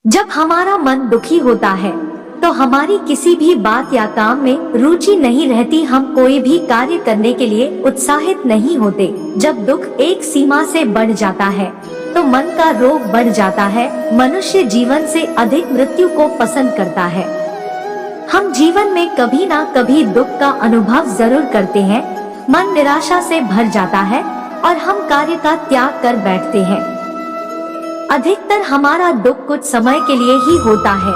जब हमारा मन दुखी होता है तो हमारी किसी भी बात या काम में रुचि नहीं रहती, हम कोई भी कार्य करने के लिए उत्साहित नहीं होते। जब दुख एक सीमा से बढ़ जाता है तो मन का रोग बढ़ जाता है। मनुष्य जीवन से अधिक मृत्यु को पसंद करता है। हम जीवन में कभी ना कभी दुख का अनुभव जरूर करते हैं। मन निराशा से भर जाता है और हम कार्य का त्याग कर बैठते हैं। अधिकतर हमारा दुख कुछ समय के लिए ही होता है,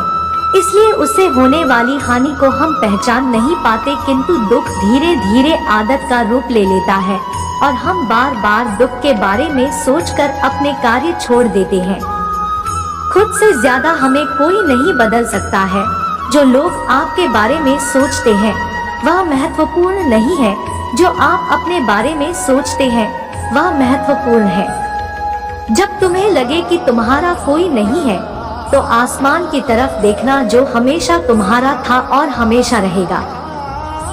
इसलिए उससे होने वाली हानि को हम पहचान नहीं पाते, किंतु दुख धीरे धीरे आदत का रूप ले लेता है और हम बार बार दुख के बारे में सोचकर अपने कार्य छोड़ देते हैं। खुद से ज्यादा हमें कोई नहीं बदल सकता है। जो लोग आपके बारे में सोचते हैं वह महत्वपूर्ण नहीं है, जो आप अपने बारे में सोचते हैं वह महत्वपूर्ण है। जब तुम्हें लगे कि तुम्हारा कोई नहीं है तो आसमान की तरफ देखना, जो हमेशा तुम्हारा था और हमेशा रहेगा।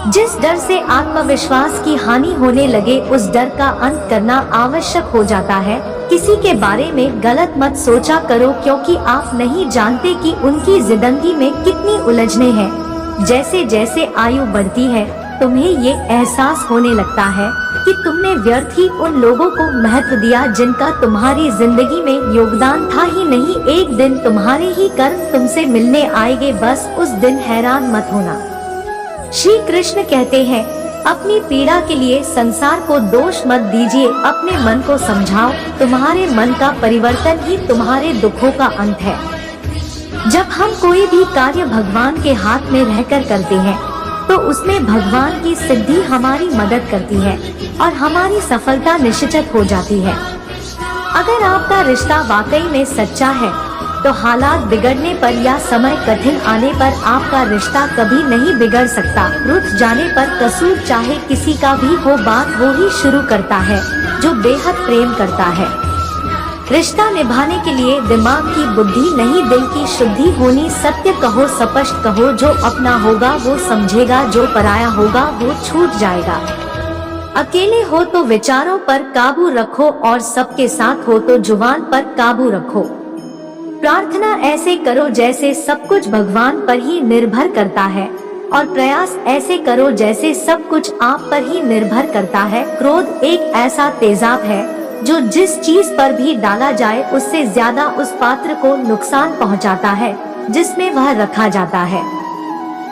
जिस डर से आत्मविश्वास की हानि होने लगे उस डर का अंत करना आवश्यक हो जाता है। किसी के बारे में गलत मत सोचा करो, क्योंकि आप नहीं जानते कि उनकी जिंदगी में कितनी उलझने हैं। जैसे जैसे आयु बढ़ती है तुम्हें ये एहसास होने लगता है कि तुमने व्यर्थ ही उन लोगों को महत्व दिया जिनका तुम्हारी जिंदगी में योगदान था ही नहीं। एक दिन तुम्हारे ही कर्म तुमसे मिलने आएंगे, बस उस दिन हैरान मत होना। श्री कृष्ण कहते हैं, अपनी पीड़ा के लिए संसार को दोष मत दीजिए, अपने मन को समझाओ। तुम्हारे मन का परिवर्तन ही तुम्हारे दुखों का अंत है। जब हम कोई भी कार्य भगवान के हाथ में रहकर करते हैं तो उसमें भगवान की सिद्धि हमारी मदद करती है और हमारी सफलता निश्चित हो जाती है। अगर आपका रिश्ता वाकई में सच्चा है तो हालात बिगड़ने पर या समय कठिन आने पर आपका रिश्ता कभी नहीं बिगड़ सकता। रुठ जाने पर कसूर चाहे किसी का भी हो, बात वो ही शुरू करता है जो बेहद प्रेम करता है। रिश्ता निभाने के लिए दिमाग की बुद्धि नहीं, दिल की शुद्धि होनी। सत्य कहो, स्पष्ट कहो, जो अपना होगा वो समझेगा, जो पराया होगा वो छूट जाएगा। अकेले हो तो विचारों पर काबू रखो और सबके साथ हो तो जुबान पर काबू रखो। प्रार्थना ऐसे करो जैसे सब कुछ भगवान पर ही निर्भर करता है और प्रयास ऐसे करो जैसे सब कुछ आप पर ही निर्भर करता है। क्रोध एक ऐसा तेजाब है जो जिस चीज पर भी डाला जाए उससे ज्यादा उस पात्र को नुकसान पहुंचाता है जिसमें वह रखा जाता है।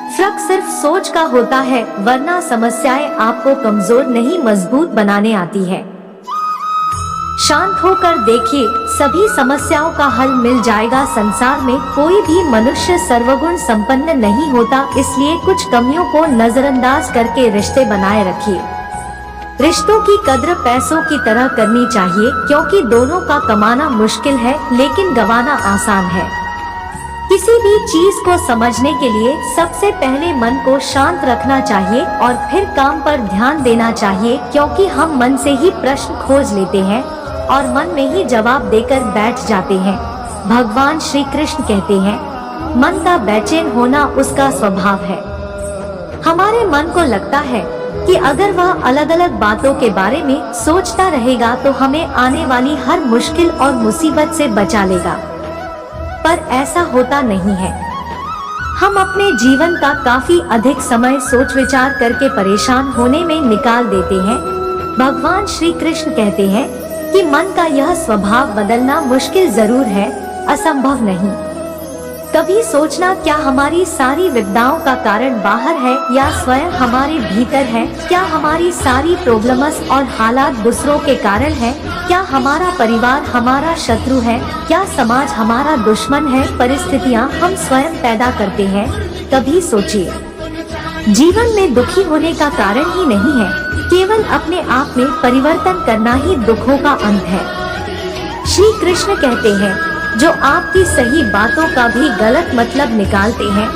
फर्क सिर्फ सोच का होता है, वरना समस्याएं आपको कमजोर नहीं मजबूत बनाने आती है। शांत होकर देखिए, सभी समस्याओं का हल मिल जाएगा। संसार में कोई भी मनुष्य सर्वगुण संपन्न नहीं होता, इसलिए कुछ कमियों को नजरअंदाज करके रिश्ते बनाए रखिए। रिश्तों की कद्र पैसों की तरह करनी चाहिए, क्योंकि दोनों का कमाना मुश्किल है लेकिन गंवाना आसान है। किसी भी चीज को समझने के लिए सबसे पहले मन को शांत रखना चाहिए और फिर काम पर ध्यान देना चाहिए, क्योंकि हम मन से ही प्रश्न खोज लेते हैं और मन में ही जवाब देकर बैठ जाते हैं। भगवान श्री कृष्ण कहते हैं, मन का बेचैन होना उसका स्वभाव है। हमारे मन को लगता है कि अगर वह अलग अलग बातों के बारे में सोचता रहेगा तो हमें आने वाली हर मुश्किल और मुसीबत से बचा लेगा, पर ऐसा होता नहीं है। हम अपने जीवन का काफी अधिक समय सोच विचार करके परेशान होने में निकाल देते हैं। भगवान श्री कृष्ण कहते हैं कि मन का यह स्वभाव बदलना मुश्किल जरूर है, असंभव नहीं। कभी सोचना, क्या हमारी सारी विपदाओं का कारण बाहर है या स्वयं हमारे भीतर है? क्या हमारी सारी प्रॉब्लम्स और हालात दूसरों के कारण है? क्या हमारा परिवार हमारा शत्रु है? क्या समाज हमारा दुश्मन है? परिस्थितियां हम स्वयं पैदा करते हैं। कभी सोचिए, जीवन में दुखी होने का कारण ही नहीं है, केवल अपने आप में परिवर्तन करना ही दुखों का अंत है। श्री कृष्ण कहते हैं, जो आपकी सही बातों का भी गलत मतलब निकालते हैं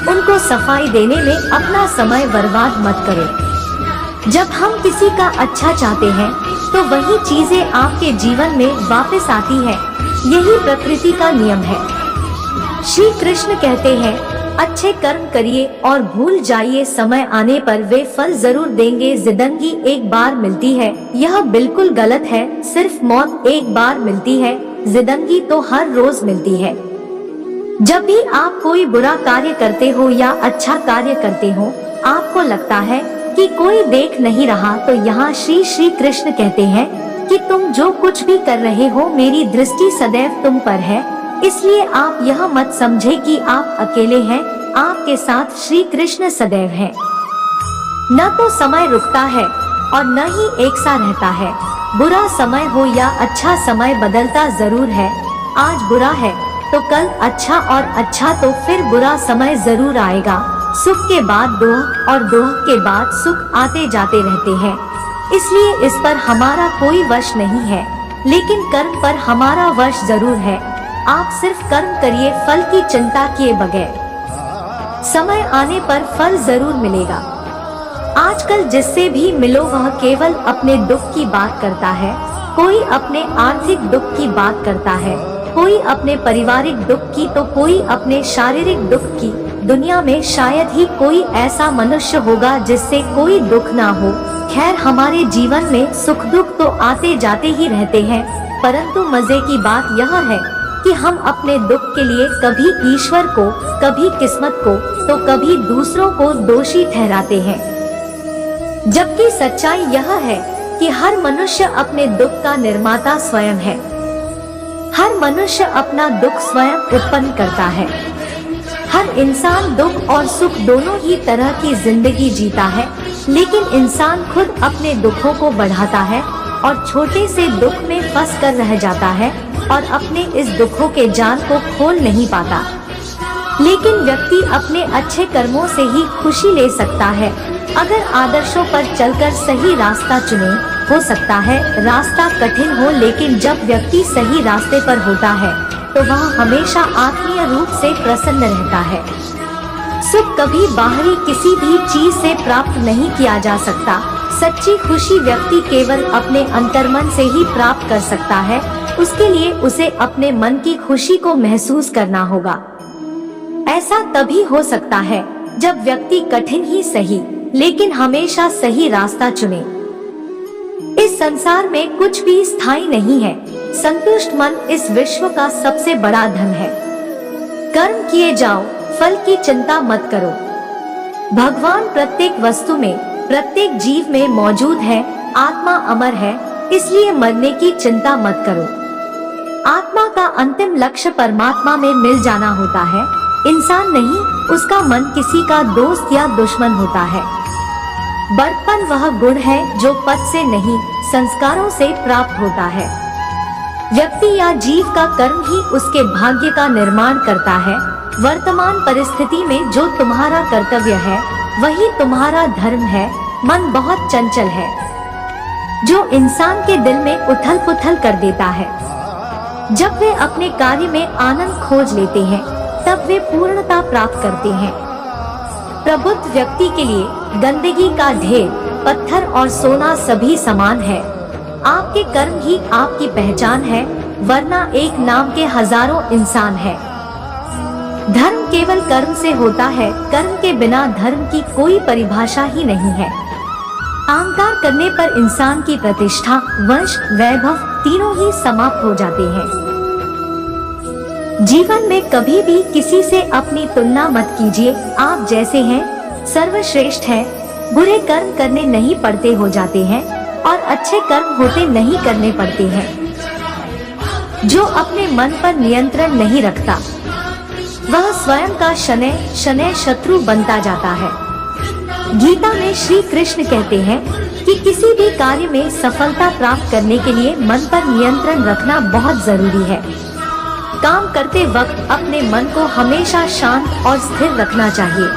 उनको सफाई देने में अपना समय बर्बाद मत करें। जब हम किसी का अच्छा चाहते हैं तो वही चीजें आपके जीवन में वापस आती है, यही प्रकृति का नियम है। श्री कृष्ण कहते हैं, अच्छे कर्म करिए और भूल जाइए, समय आने पर वे फल जरूर देंगे। जिंदगी एक बार मिलती है, यह बिल्कुल गलत है। सिर्फ मौत एक बार मिलती है, जिंदगी तो हर रोज मिलती है। जब भी आप कोई बुरा कार्य करते हो या अच्छा कार्य करते हो, आपको लगता है कि कोई देख नहीं रहा, तो यहाँ श्री कृष्ण कहते हैं कि तुम जो कुछ भी कर रहे हो, मेरी दृष्टि सदैव तुम पर है। इसलिए आप यह मत समझे कि आप अकेले हैं, आपके साथ श्री कृष्ण सदैव हैं। न तो समय रुकता है और न ही एक सा रहता है। बुरा समय हो या अच्छा समय बदलता जरूर है। आज बुरा है तो कल अच्छा, और अच्छा तो फिर बुरा समय जरूर आएगा। सुख के बाद दुख और दुख के बाद सुख आते जाते रहते हैं। इसलिए इस पर हमारा कोई वश नहीं है, लेकिन कर्म पर हमारा वश जरूर है। आप सिर्फ कर्म करिए, फल की चिंता किए बगैर। समय आने पर फल जरूर मिलेगा। आजकल जिससे भी मिलो वह केवल अपने दुख की बात करता है। कोई अपने आर्थिक दुख की बात करता है, कोई अपने पारिवारिक दुख की, तो कोई अपने शारीरिक दुख की। दुनिया में शायद ही कोई ऐसा मनुष्य होगा जिससे कोई दुख ना हो। खैर, हमारे जीवन में सुख दुख तो आते जाते ही रहते हैं, परंतु मजे की बात यह है कि हम अपने दुख के लिए कभी ईश्वर को, कभी किस्मत को, तो कभी दूसरों को दोषी ठहराते हैं। जबकि सच्चाई यह है कि हर मनुष्य अपने दुख का निर्माता स्वयं है। हर मनुष्य अपना दुख स्वयं उत्पन्न करता है। हर इंसान दुख और सुख दोनों ही तरह की जिंदगी जीता है, लेकिन इंसान खुद अपने दुखों को बढ़ाता है और छोटे से दुख में फंस कर रह जाता है और अपने इस दुखों के जाल को खोल नहीं पाता। लेकिन व्यक्ति अपने अच्छे कर्मों से ही खुशी ले सकता है, अगर आदर्शों पर चलकर सही रास्ता चुने। हो सकता है रास्ता कठिन हो, लेकिन जब व्यक्ति सही रास्ते पर होता है तो वह हमेशा आत्मीय रूप से प्रसन्न रहता है। सुख कभी बाहरी किसी भी चीज से प्राप्त नहीं किया जा सकता। सच्ची खुशी व्यक्ति केवल अपने अंतर्मन से ही प्राप्त कर सकता है। उसके लिए उसे अपने मन की खुशी को महसूस करना होगा। ऐसा तभी हो सकता है जब व्यक्ति कठिन ही सही, लेकिन हमेशा सही रास्ता चुने। इस संसार में कुछ भी स्थायी नहीं है। संतुष्ट मन इस विश्व का सबसे बड़ा धन है। कर्म किए जाओ, फल की चिंता मत करो। भगवान प्रत्येक वस्तु में, प्रत्येक जीव में मौजूद है। आत्मा अमर है, इसलिए मरने की चिंता मत करो। आत्मा का अंतिम लक्ष्य परमात्मा में मिल जाना होता है, इंसान नहीं। उसका मन किसी का दोस्त या दुश्मन होता है। बड़पन वह गुण है जो पद से नहीं, संस्कारों से प्राप्त होता है। व्यक्ति या जीव का कर्म ही उसके भाग्य का निर्माण करता है। वर्तमान परिस्थिति में जो तुम्हारा कर्तव्य है वही तुम्हारा धर्म है। मन बहुत चंचल है, जो इंसान के दिल में उथल पुथल कर देता है। जब वे अपने कार्य में आनंद खोज लेते हैं तब वे पूर्णता प्राप्त करते हैं। प्रबुद्ध व्यक्ति के लिए गंदगी का ढेर, पत्थर और सोना सभी समान है। आपके कर्म ही आपकी पहचान है, वरना एक नाम के हजारों इंसान है। धर्म केवल कर्म से होता है, कर्म के बिना धर्म की कोई परिभाषा ही नहीं है। अहंकार करने पर इंसान की प्रतिष्ठा, वंश, वैभव तीनों ही समाप्त हो जाते हैं। जीवन में कभी भी किसी से अपनी तुलना मत कीजिए। आप जैसे हैं सर्वश्रेष्ठ हैं। बुरे कर्म करने नहीं पड़ते हो जाते हैं और अच्छे कर्म होते नहीं करने पड़ते हैं। जो अपने मन पर नियंत्रण नहीं रखता वह स्वयं का शनैः शनैः शत्रु बनता जाता है। गीता में श्री कृष्ण कहते हैं कि किसी भी कार्य में सफलता प्राप्त करने के लिए मन पर नियंत्रण रखना बहुत जरूरी है। काम करते वक्त अपने मन को हमेशा शांत और स्थिर रखना चाहिए।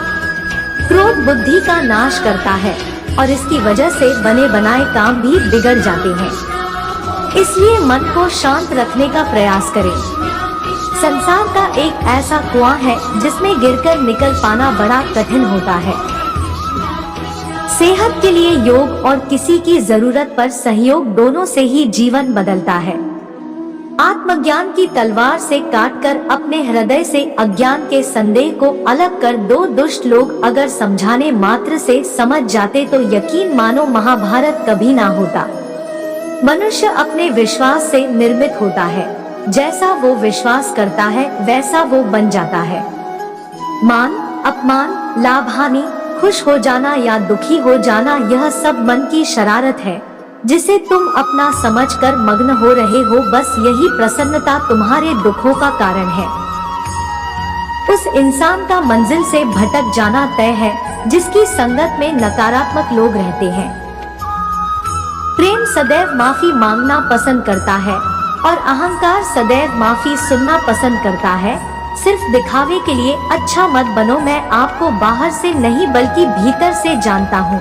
क्रोध बुद्धि का नाश करता है और इसकी वजह से बने बनाए काम भी बिगड़ जाते हैं। इसलिए मन को शांत रखने का प्रयास करें। संसार का एक ऐसा कुआं है जिसमें गिरकर निकल पाना बड़ा कठिन होता है। सेहत के लिए योग और किसी की जरूरत पर सहयोग दोनों से ही जीवन बदलता है। आत्मज्ञान की तलवार से काटकर अपने हृदय से अज्ञान के संदेह को अलग कर दो दुष्ट लोग अगर समझाने मात्र से समझ जाते तो यकीन मानो महाभारत कभी ना होता। मनुष्य अपने विश्वास से निर्मित होता है। जैसा वो विश्वास करता है वैसा वो बन जाता है। मान, अपमान, लाभ हानि, खुश हो जाना या दुखी हो जाना, यह सब मन की शरारत है जिसे तुम अपना समझकर मग्न हो रहे हो। बस यही प्रसन्नता तुम्हारे दुखों का कारण है। उस इंसान का मंजिल से भटक जाना तय है जिसकी संगत में नकारात्मक लोग रहते हैं। प्रेम सदैव माफी मांगना पसंद करता है और अहंकार सदैव माफी सुनना पसंद करता है। सिर्फ दिखावे के लिए अच्छा मत बनो। मैं आपको बाहर से नहीं बल्कि भीतर से जानता हूँ।